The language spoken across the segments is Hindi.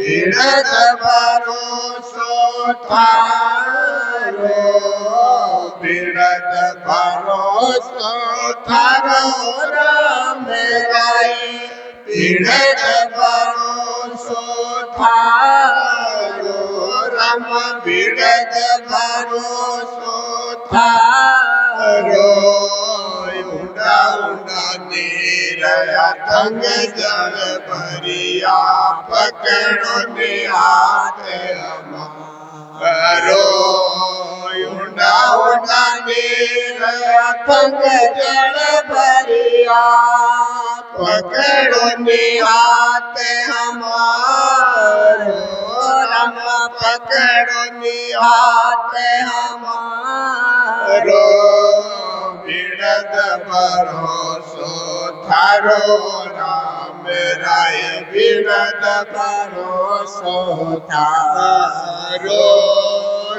पीड़त भरोसो थारो, पीड़त भरोसो थारो राम राय। पीड़त भरोसो थारो राम, पीड़त भरोसो थारो। उड़ा उड़ा नीर अथंग जल भरिया, पकड़ो निहात हमारो। उड़ा उड़ा नीर अथंग जल भरिया, पकड़ो निहात हमारो राम, पकड़ो निहात हमारो। पीड़त भरोसो थारो राम राय, पीड़त भरोसो थारो।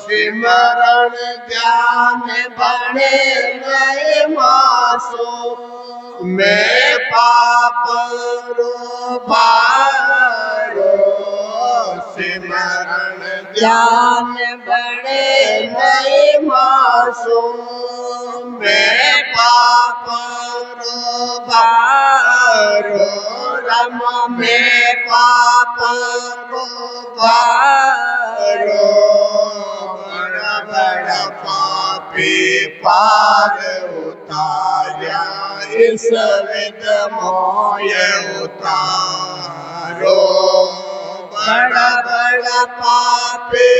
सिमरण ध्यान बने गए मासो, मैं पाप रो भारो। सिमरण ध्यान बड़े गए मासो, मैं पाप रो भारो राम, मैं पाप रो भारो। बड़ा बड़ा पापी पार उतारा, इस विद मोय उतारो। बड़ा बड़ा पापी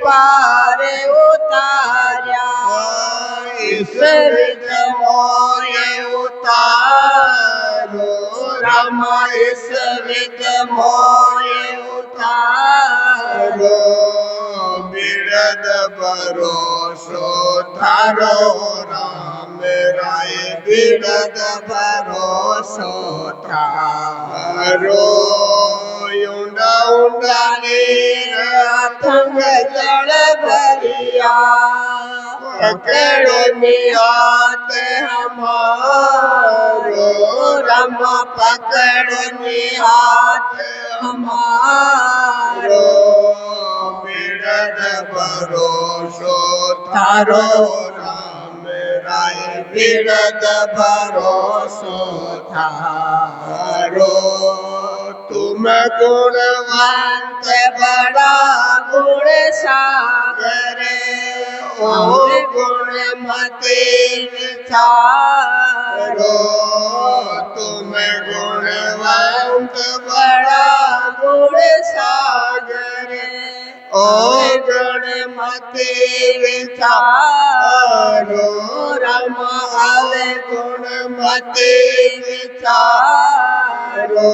पार उतारा, इस विद मोय उतारो राम, इस विद मोय उतारो। पीड़त भरोसो थारो राम राय, पीड़त भरोसो थारो। उड़ा उड़ा नीर अथंग जल भरिया, पकड़ो निहात हमारो राम, पकड़ो निहात हमारो। पीड़त भरोसो थारो राम राय, पीड़त भरोसो थारो। तुम गुणवंत बड़ा गुण सागर, ओ गुणमती विचारो। तुम गुणवंत बड़ा गुण सागर, ओ गुणमती विचारो राम, हवे गुणमती विचारो।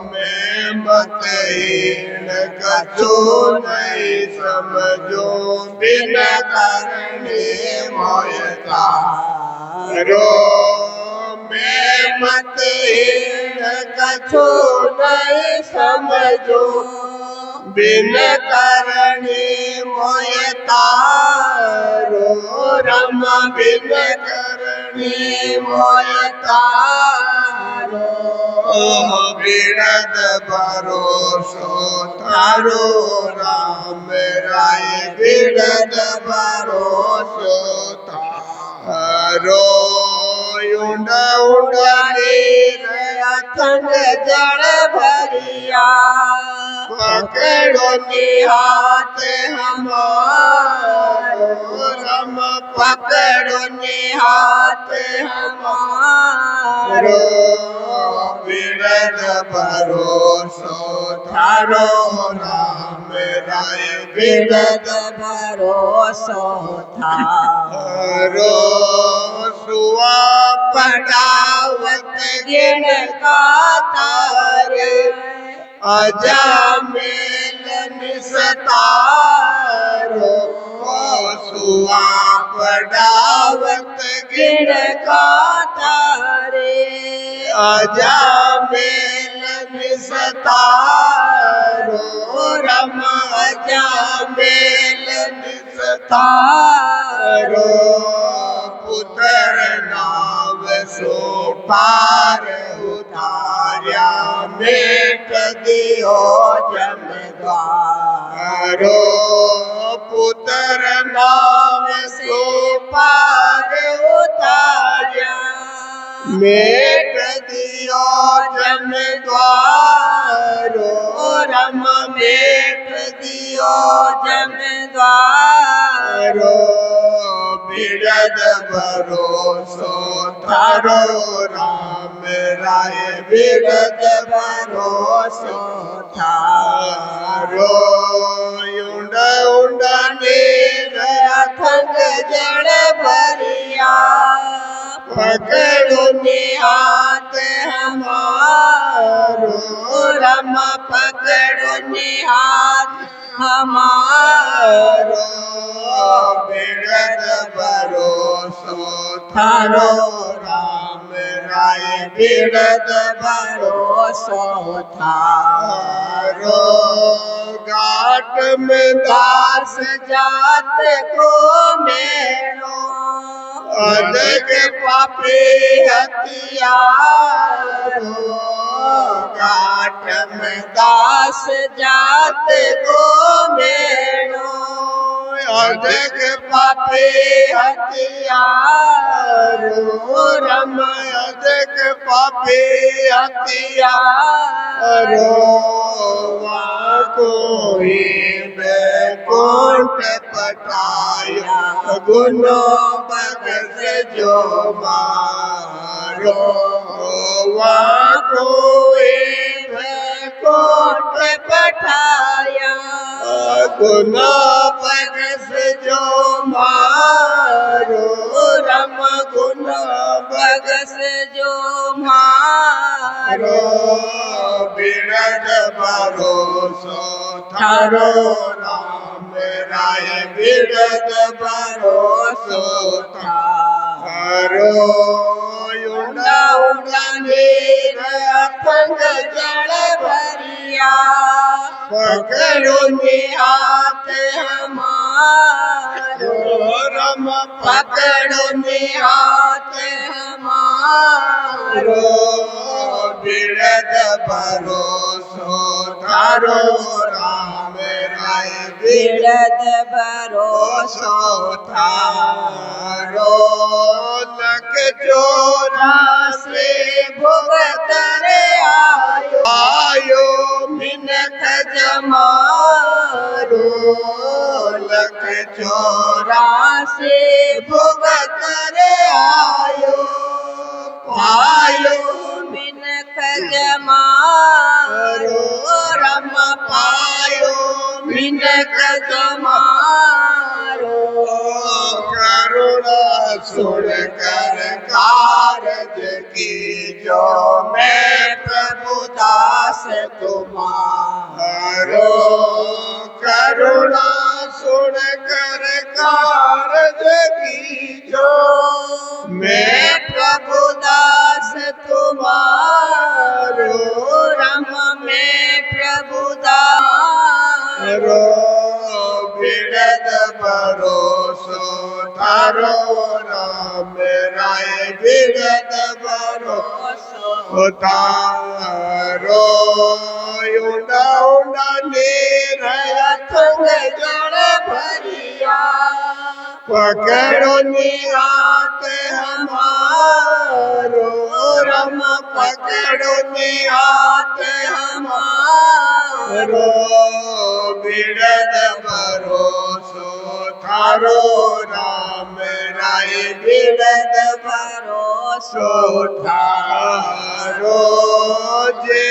मैं मतहीन कछु नहीं समझो, बिन करने मोय तारो। मैं मतहीन कछु नहीं समझो, बिन करने मोय तारो राम, बिन करने मोय तारो। पीड़त भरोसो थारो राम राय, पीड़त भरोसो थारो। उड़ा उड़ा नीर अथंग जल भरिया, पकड़ो निहात हमारो राम, पकड़ो निहात हमारो। पीड़त भरोसो थारो राम राय, पीड़त भरोसो थारो। सुआ पड़ावत गिण गातारे, अजामिल निस्तारो। सुआ पड़ावत गिण गातारे, अजामिल निस्तारो राम, अजामिल निस्तारो। पुत्र नाम सो पार उतार्या मेट दियो जमद्वारो पुत्र नाम सो पार उतार्या मेट दियो जमद्वारो रम मेट दियो जमद्वारो बिरद भरोसो थारो राम राय बिरद भरोसो थारो उंड उंड नीर अथक जल भरिया पकड़ो निहात हमारो रम पकड़ो निहात हमारो बिरद भरोसो थारो राम राय बिरद भरोसो थारो घाट में दास जात को मेरो अदक पापी हथियारो घाट में दास जात को मेरो अदक पापी हथियारो रम अदक पापी हथियारो वहाँ कोई बैकुंठ पटाया गुनो बगस जो मारो वहाँ कोई बैकुंठ पटाया गुनो बगस जो मारो रम गुनो बगस जो मारो बिरद भरोसो थारो राम राय बिरद भरोसो थारो उंडा उंडा नीर अथक जल भरिया पकड़ो निहात हमारो रम पकड़ो निहात हमारो बिरद भरोसो थारो राम राय बिरद भरोसो थारो लख 84 भुगत रे आयो मिनख जमारो लख 84 भुगत रे आयो मिनख जमारो रम पायो मिनख जमारो करुणा सुन कर कारज की जो मैं प्रभु दास तुम्हारो करुणा सुन कर कारज की जो मैं प्रभु दास तुम्हारो रम में प्रभु दारो बिरद भरोसो थारो राम राय बिरद भरोसो थारो उंडा उंडा नीर अथक जल भरिया पकड़ो निहात हमारो रम पकड़ो निहात हमारो बिरद भरोसो थारो राम राय बिरद भरोसो थारो जे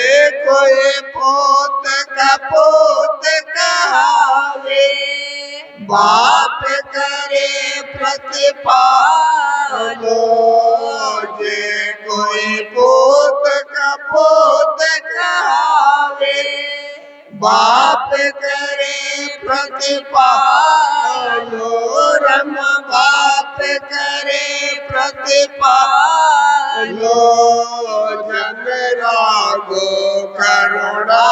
कोई पोत का पोत कहावे बाप करे प्रतिपालो जे कोई पोत का पोत कहावे बाप करे प्रतिपालो रम बाप करे प्रतिपालो जन रागो करुणा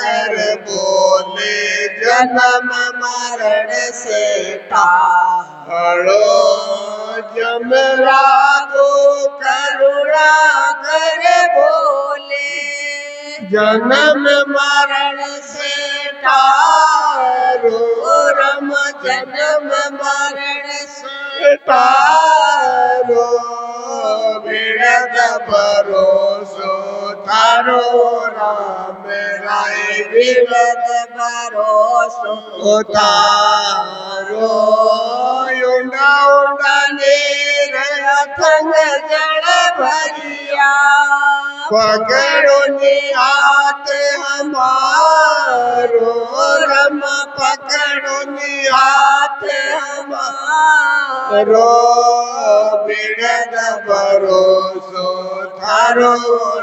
कर बोले जन्म मरण से टालो जमरागो करुणा करे बोले जन्म मरण से तारो रम जन्म मरण से तारो बिरद भरोसो थारो राम राय बिरद भरोसो तारो उंडा उंडा नीर अथंग जल भरिया पकड़ो हाथ हमारो रम पकड़ो हाथ हमारो बिरद भरोसो थारो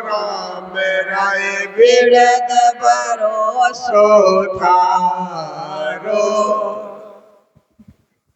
राम राय बिरद भरोसो थारो